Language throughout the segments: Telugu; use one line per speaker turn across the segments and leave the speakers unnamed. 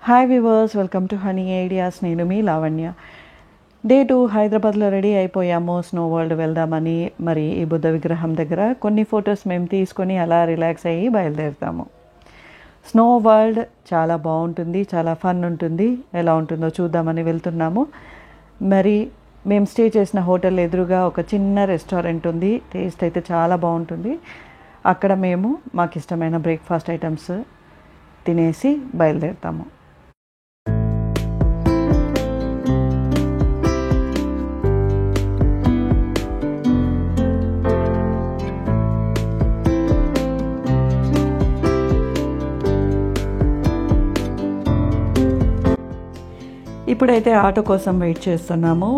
Hi viewers, welcome to honey ideas. నేను మీ లావణ్య. డే 2 హైదరాబాద్లో రెడీ అయిపోయాము. స్నో వరల్డ్ వెళ్దామని. మరి ఈ బుద్ధ విగ్రహం దగ్గర కొన్ని ఫొటోస్ మేము తీసుకొని అలా రిలాక్స్ అయ్యి బయలుదేరుతాము. స్నో వరల్డ్ చాలా బాగుంటుంది, చాలా ఫన్ ఉంటుంది. ఎలా ఉంటుందో చూద్దామని వెళ్తున్నాము. మరి మేము స్టే చేసిన హోటల్ ఎదురుగా ఒక చిన్న రెస్టారెంట్ ఉంది. టేస్ట్ అయితే చాలా బాగుంటుంది. అక్కడ మేము మాకు ఇష్టమైన బ్రేక్ఫాస్ట్ ఐటమ్స్ తినేసి బయలుదేరుతాము. ఇప్పుడైతే ఆటో కోసం వెయిట్ చేస్తున్నాము.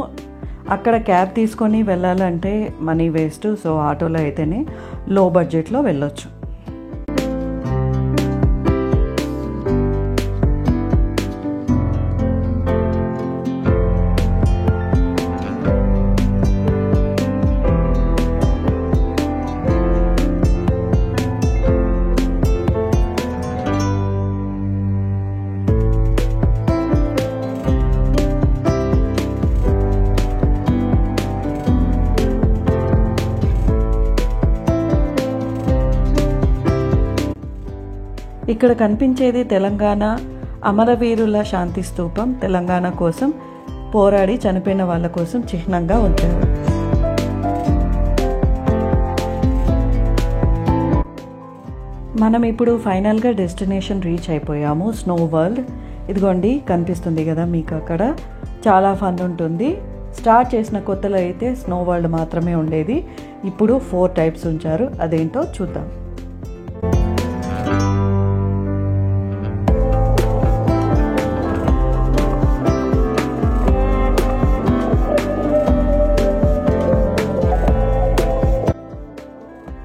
అక్కడ క్యాబ్ తీసుకొని వెళ్ళాలంటే మనీ వేస్ట్. సో ఆటోలో అయితేనే లో బడ్జెట్లో వెళ్ళొచ్చు. ఇక్కడ కనిపించేది తెలంగాణ అమరవీరుల శాంతి స్తూపం. తెలంగాణ కోసం పోరాడి చనిపోయిన వాళ్ళ కోసం చిహ్నంగా ఉంచారు. మనం ఇప్పుడు ఫైనల్గా డెస్టినేషన్ రీచ్ అయిపోయాము. స్నో వరల్డ్ ఇదిగోండి, కనిపిస్తుంది కదా మీకు. అక్కడ చాలా ఫన్ ఉంటుంది. స్టార్ట్ చేసిన కొత్తలో అయితే స్నో వరల్డ్ మాత్రమే ఉండేది. ఇప్పుడు 4 టైప్స్ ఉంచారు. అదేంటో చూద్దాం.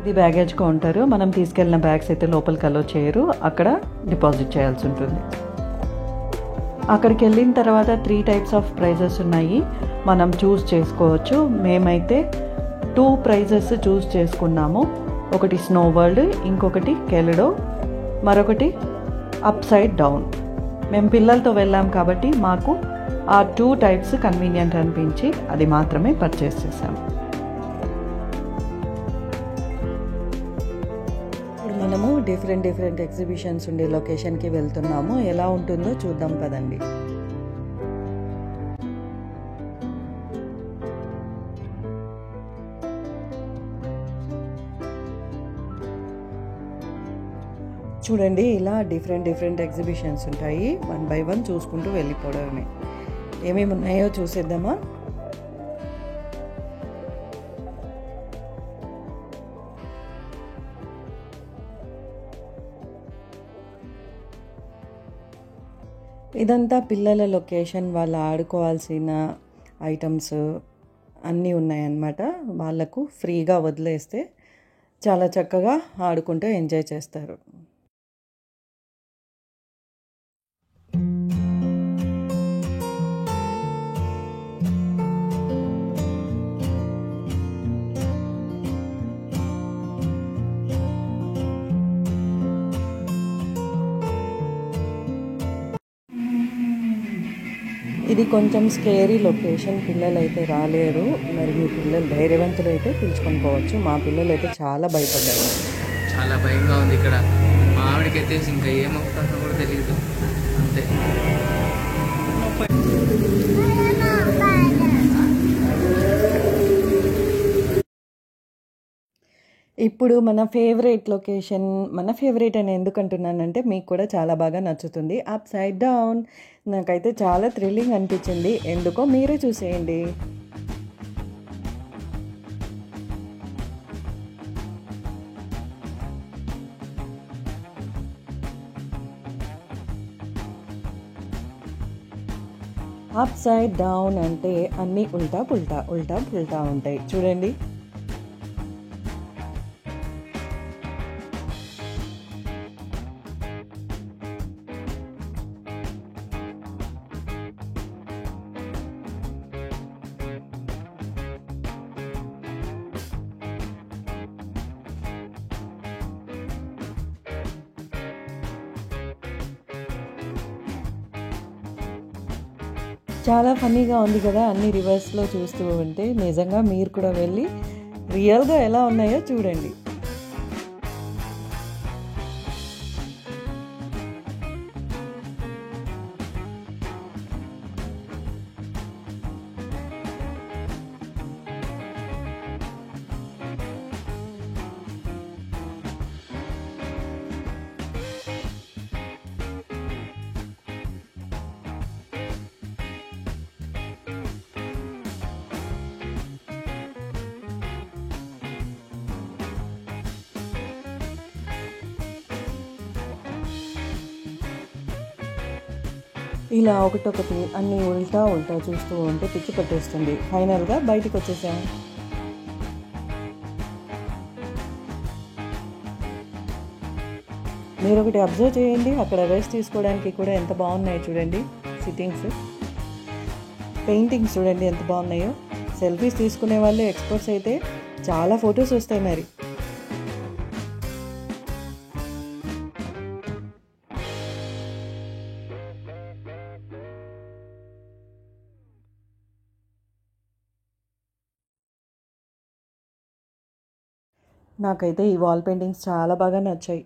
ఇది బ్యాగేజ్ కౌంటర్. మనం తీసుకెళ్ళిన బ్యాగ్స్ అయితే లోపలికి అలో చేయరు, అక్కడ డిపాజిట్ చేయాల్సి ఉంటుంది. అక్కడికి వెళ్ళిన తర్వాత 3 టైప్స్ ఆఫ్ ప్రైజెస్ ఉన్నాయి. మనం చూస్ చేసుకోవచ్చు. మేమైతే 2 ప్రైజెస్ చూస్ చేసుకున్నాము. ఒకటి స్నో వరల్డ్, ఇంకొకటి కెలడో, మరొకటి అప్ సైడ్ డౌన్. మేము పిల్లలతో వెళ్ళాం కాబట్టి మాకు ఆ 2 టైప్స్ కన్వీనియంట్ అనిపించి అది మాత్రమే పర్చేస్ చేసాము. మనము డిఫరెంట్ ఎగ్జిబిషన్స్ ఉండే లొకేషన్కి వెళ్తున్నాము. ఎలా ఉంటుందో చూద్దాం పదండి. చూడండి, ఇలా డిఫరెంట్ ఎగ్జిబిషన్స్ ఉంటాయి. 1 by 1 చూసుకుంటూ వెళ్ళిపోవడమే. ఏమేమి ఉన్నాయో చూసేద్దామా? ఇదంతా పిల్లల లొకేషన్. వాళ్ళు ఆడుకోవాల్సిన ఐటమ్స్ అన్నీ ఉన్నాయన్నమాట. వాళ్ళకు ఫ్రీగా వదిలేస్తే చాలా చక్కగా ఆడుకుంటూ ఎంజాయ్ చేస్తారు. ఇది కొంచెం స్కేరీ లొకేషన్. పిల్లలు అయితే రాలేరు. మరి మీ పిల్లలు ధైర్యవంతులు అయితే పిలుచుకొని పోవచ్చు. మా పిల్లలు అయితే చాలా భయపడ్డారు.
చాలా భయంగా ఉంది ఇక్కడ. మా ఆవిడకైతే ఇంకా ఏమవుతుందో కూడా తెలియదు. అంతే.
ఇప్పుడు మన ఫేవరెట్ లొకేషన్. మన ఫేవరెట్ అని ఎందుకు అంటున్నానంటే మీకు కూడా చాలా బాగా నచ్చుతుంది. అప్ సైడ్ డౌన్ నాకైతే చాలా థ్రిల్లింగ్ అనిపించింది. ఎందుకో మీరే చూసేయండి. అప్ సైడ్ డౌన్ అంటే అన్నీ ఉల్టా పుల్టా ఉంటాయి. చూడండి. చాలా ఫన్నీగా ఉంది కదా అన్ని రివర్స్లో చూస్తూ ఉంటే. నిజంగా మీరు కూడా వెళ్ళి రియల్గా ఎలా ఉన్నాయో చూడండి. ఇలా ఒకటొకటి అన్నీ ఉల్టా చూస్తూ ఉంటే పిచ్చి పట్టేస్తుంది. ఫైనల్గా బయటికి వచ్చేసాం. మీరు ఒకటి అబ్జర్వ్ చేయండి, అక్కడ రెస్ట్ తీసుకోవడానికి కూడా ఎంత బాగున్నాయో చూడండి. సిట్టింగ్స్, పెయింటింగ్స్ చూడండి ఎంత బాగున్నాయో. సెల్ఫీస్ తీసుకునే వాళ్ళు ఎక్స్పర్ట్స్ అయితే చాలా ఫొటోస్ వస్తాయి మరి. నాకైతే ఈ వాల్ పెయింటింగ్స్ చాలా బాగా నచ్చాయి.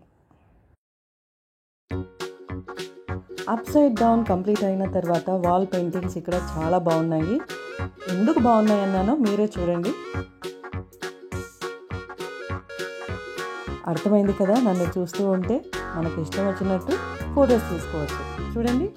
అప్ సైడ్ డౌన్ కంప్లీట్ అయిన తర్వాత వాల్ పెయింటింగ్స్ ఇక్కడ చాలా బాగున్నాయి. ఎందుకు బాగున్నాయి అన్నానో మీరే చూడండి. అర్థమైంది కదా, నన్ను చూస్తూ ఉంటే మనకి ఇష్టం వచ్చినట్టు ఫొటోస్ తీసుకోవచ్చు. చూడండి,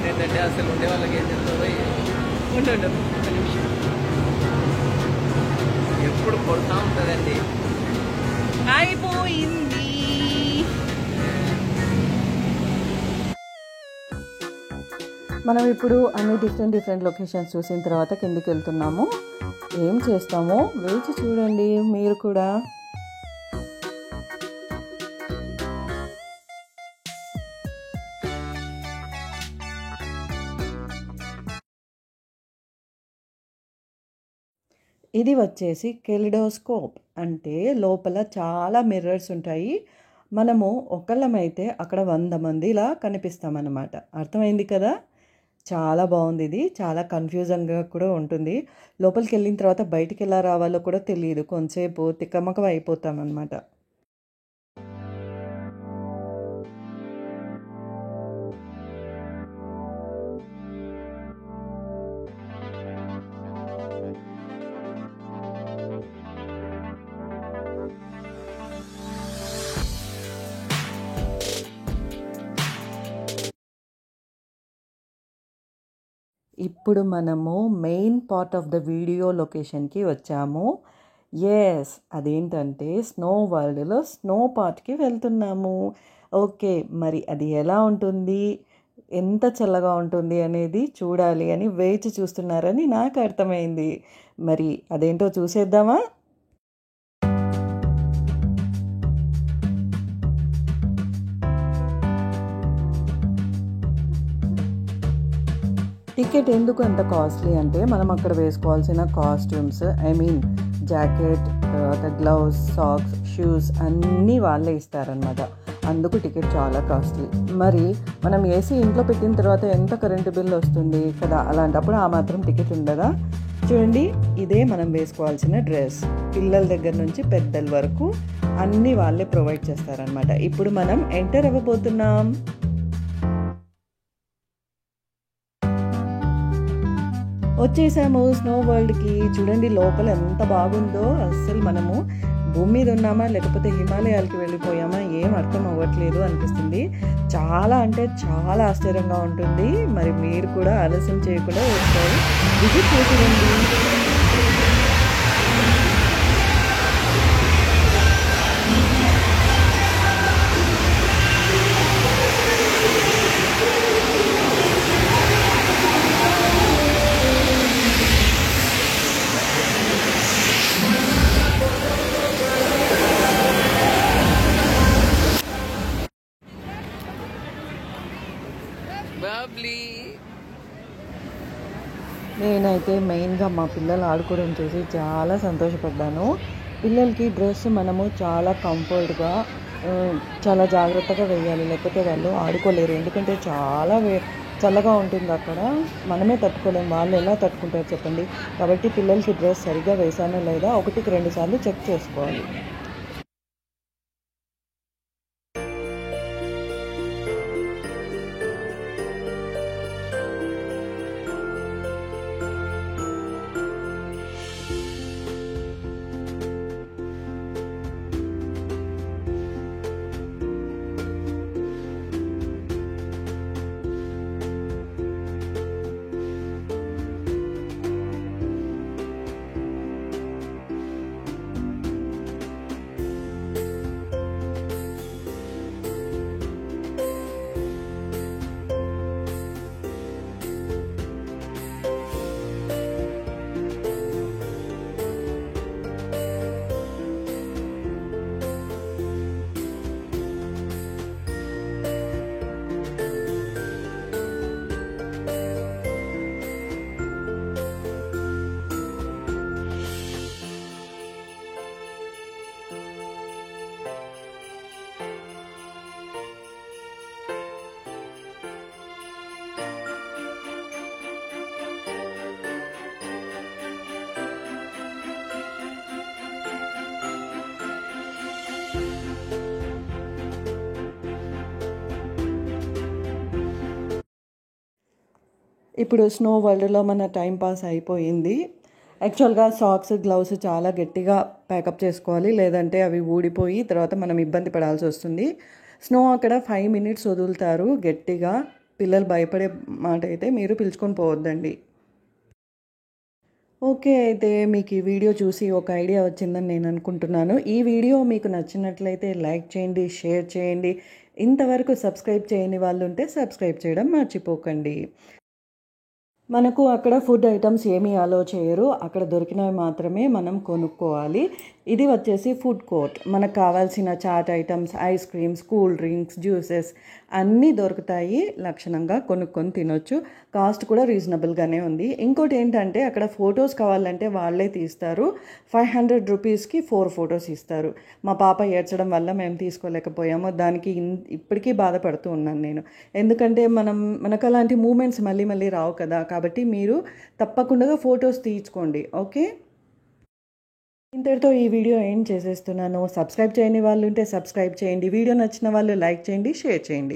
ఏంటంటే అసలు ఉండే వాళ్ళకి ఏం చెప్తారో ఉండండి ఒక నిమిషం. ఎప్పుడు కొడతా ఉంటుందండి.
అయిపోయింది. మనం ఇప్పుడు అన్ని డిఫరెంట్ లొకేషన్స్ చూసిన తర్వాత కిందికి వెళ్తున్నాము. ఏం చేస్తామో వేచి చూడండి మీరు కూడా. ఇది వచ్చేసి కెలిడోస్కోప్, అంటే లోపల చాలా మిర్రర్స్ ఉంటాయి. మనము ఒకళ్ళమైతే అక్కడ 100 మంది ఇలా కనిపిస్తామన్నమాట. అర్థమైంది కదా, చాలా బాగుంది. ఇది చాలా కన్ఫ్యూజన్గా కూడా ఉంటుంది. లోపలికి వెళ్ళిన తర్వాత బయటికి ఎలా రావాలో కూడా తెలియదు. కొంతసేపు తిక్కమకం అయిపోతామన్నమాట. ఇప్పుడు మనము main part of the video లొకేషన్కి వచ్చాము. ఎస్, అదేంటంటే స్నో వరల్డ్లో స్నో పార్ట్కి వెళ్తున్నాము. ఓకే, మరి అది ఎలా ఉంటుంది, ఎంత చల్లగా ఉంటుంది అనేది చూడాలి అని వేచి చూస్తున్నారని నాకు అర్థమైంది. మరి అదేంటో చూసేద్దామా? టికెట్ ఎందుకు అంత కాస్ట్లీ అంటే మనం అక్కడ వేసుకోవాల్సిన కాస్ట్యూమ్స్, జాకెట్, తర్వాత గ్లౌస్, సాక్స్, షూస్ అన్నీ వాళ్ళే ఇస్తారనమాట. అందుకు టికెట్ చాలా కాస్ట్లీ. మరి మనం ఏసీ ఇంట్లో పెట్టిన తర్వాత ఎంత కరెంటు బిల్ వస్తుంది కదా, అలాంటప్పుడు ఆ మాత్రం టికెట్ ఉండదా? చూడండి, ఇదే మనం వేసుకోవాల్సిన డ్రెస్. పిల్లల దగ్గర నుంచి పెద్దల వరకు అన్నీ వాళ్ళే ప్రొవైడ్ చేస్తారనమాట. ఇప్పుడు మనం ఎంటర్ అవ్వబోతున్నాం. వచ్చేసాము స్నో వరల్డ్కి. చూడండి లోపల ఎంత బాగుందో. అస్సలు మనము భూమి మీద ఉన్నామా లేకపోతే హిమాలయాలకి వెళ్ళిపోయామా ఏం అర్థం అవ్వట్లేదు అనిపిస్తుంది. చాలా అంటే చాలా ఆశ్చర్యంగా ఉంటుంది. మరి మీరు కూడా ఆలస్యం చేయకుండా ఒకసారి విజిట్ చేసి రండి. నేనైతే మెయిన్గా మా పిల్లలు ఆడుకోవడం చూసి చాలా సంతోషపడ్డాను. పిల్లలకి డ్రెస్ మనము చాలా కంఫర్ట్గా చాలా జాగ్రత్తగా వేయాలి, లేకపోతే వాళ్ళు ఆడుకోలేరు. ఎందుకంటే చాలా చల్లగా ఉంటుంది అక్కడ, మనమే తట్టుకోలేము, వాళ్ళు ఎలా తట్టుకుంటారు చెప్పండి. కాబట్టి పిల్లలకి డ్రెస్ సరిగ్గా వేసానో లేదా 1-2 సార్లు చెక్ చేసుకోవాలి. ఇప్పుడు స్నో వరల్డ్లో మన టైం పాస్ అయిపోయింది. యాక్చువల్గా సాక్స్, గ్లౌస్ చాలా గట్టిగా ప్యాకప్ చేసుకోవాలి, లేదంటే అవి ఊడిపోయి తర్వాత మనం ఇబ్బంది పడాల్సి వస్తుంది. స్నో అక్కడ 5 minutes వదులుతారు గట్టిగా. పిల్లలు భయపడే మాట అయితే మీరు పిలుచుకొని పోవద్దండి. ఓకే, అయితే మీకు ఈ వీడియో చూసి ఒక ఐడియా వచ్చిందని నేను అనుకుంటున్నాను. ఈ వీడియో మీకు నచ్చినట్లయితే లైక్ చేయండి, షేర్ చేయండి. ఇంతవరకు సబ్స్క్రైబ్ చేయని వాళ్ళు ఉంటే సబ్స్క్రైబ్ చేయడం మర్చిపోకండి. మనకు అక్కడ ఫుడ్ ఐటమ్స్ ఏమీ అలో చేయరు, అక్కడ దొరికినవి మాత్రమే మనం కొనుక్కోవాలి. ఇది వచ్చేసి ఫుడ్ కోర్ట్. మనకు కావాల్సిన chaat items, ice creams, cool drinks, juices అన్నీ దొరుకుతాయి. లక్షణంగా కొనుక్కొని తినొచ్చు. కాస్ట్ కూడా రీజనబుల్గానే ఉంది. ఇంకోటి ఏంటంటే అక్కడ ఫొటోస్ కావాలంటే వాళ్ళే తీస్తారు. 500 రూపీస్కి 4 ఫొటోస్ ఇస్తారు. మా పాప ఏడ్చడం వల్ల మేము తీసుకోలేకపోయాము. దానికి ఇప్పటికీ బాధపడుతూ ఉన్నాను నేను. ఎందుకంటే మనకు అలాంటి మూమెంట్స్ మళ్ళీ మళ్ళీ రావు కదా. కాబట్టి మీరు తప్పకుండా ఫొటోస్ తీయించుకోండి. ఓకే, ఇంతటితో ఈ వీడియో ఎండ్ చేసేస్తున్నాను. సబ్స్క్రైబ్ చేయని వాళ్ళు ఉంటే సబ్స్క్రైబ్ చేయండి. వీడియో నచ్చిన వాళ్ళు లైక్ చేయండి, షేర్ చేయండి.